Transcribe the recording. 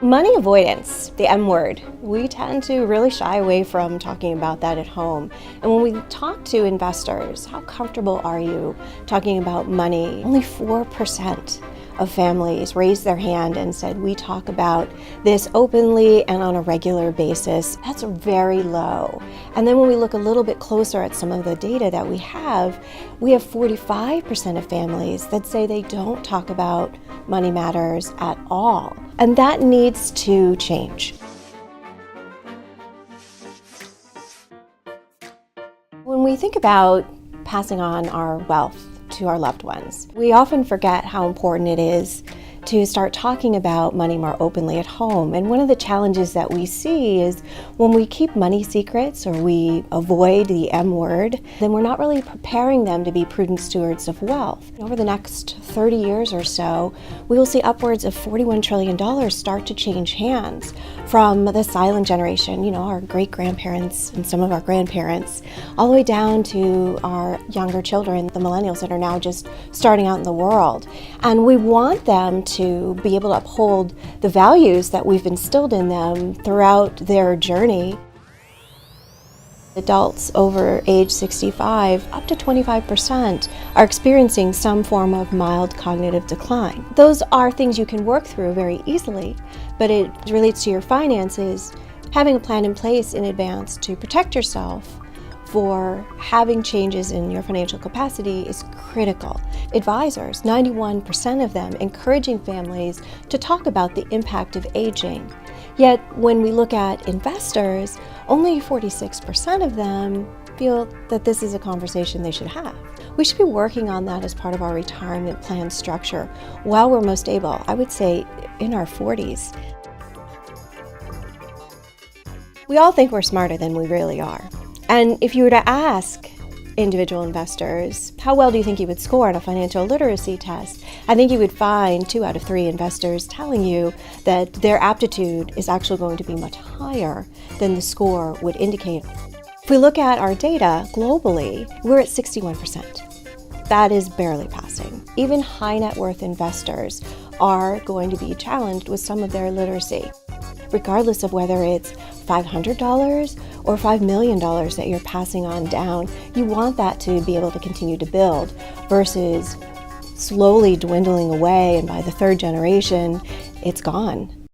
Money avoidance, the M word, we tend to really shy away from talking about that at home. And when we talk to investors, how comfortable are you talking about money? Only 4% of families raised their hand and said, we talk about this openly and on a regular basis. That's very low. And then when we look a little bit closer at some of the data that we have 45% of families that say they don't talk about money matters at all. And that needs to change. When we think about passing on our wealth to our loved ones, we often forget how important it is to start talking about money more openly at home. And one of the challenges that we see is when we keep money secrets or we avoid the M word, then we're not really preparing them to be prudent stewards of wealth. Over the next 30 years or so, we will see upwards of $41 trillion start to change hands from the silent generation, our great-grandparents and some of our grandparents, all the way down to our younger children, the millennials that are now just starting out in the world. And we want them to be able to uphold the values that we've instilled in them throughout their journey. Adults over age 65, up to 25%, are experiencing some form of mild cognitive decline. Those are things you can work through very easily, but it relates to your finances. Having a plan in place in advance to protect yourself for having changes in your financial capacity is critical. Advisors, 91% of them, encouraging families to talk about the impact of aging. Yet when we look at investors, only 46% of them feel that this is a conversation they should have. We should be working on that as part of our retirement plan structure while we're most able, I would say in our 40s. We all think we're smarter than we really are. And if you were to ask individual investors, how well do you think you would score on a financial literacy test? I think you would find 2 out of 3 investors telling you that their aptitude is actually going to be much higher than the score would indicate. If we look at our data globally, we're at 61%. That is barely passing. Even high net worth investors are going to be challenged with some of their literacy. Regardless of whether it's $500 or $5 million that you're passing on down, you want that to be able to continue to build versus slowly dwindling away, and by the 3rd generation, it's gone.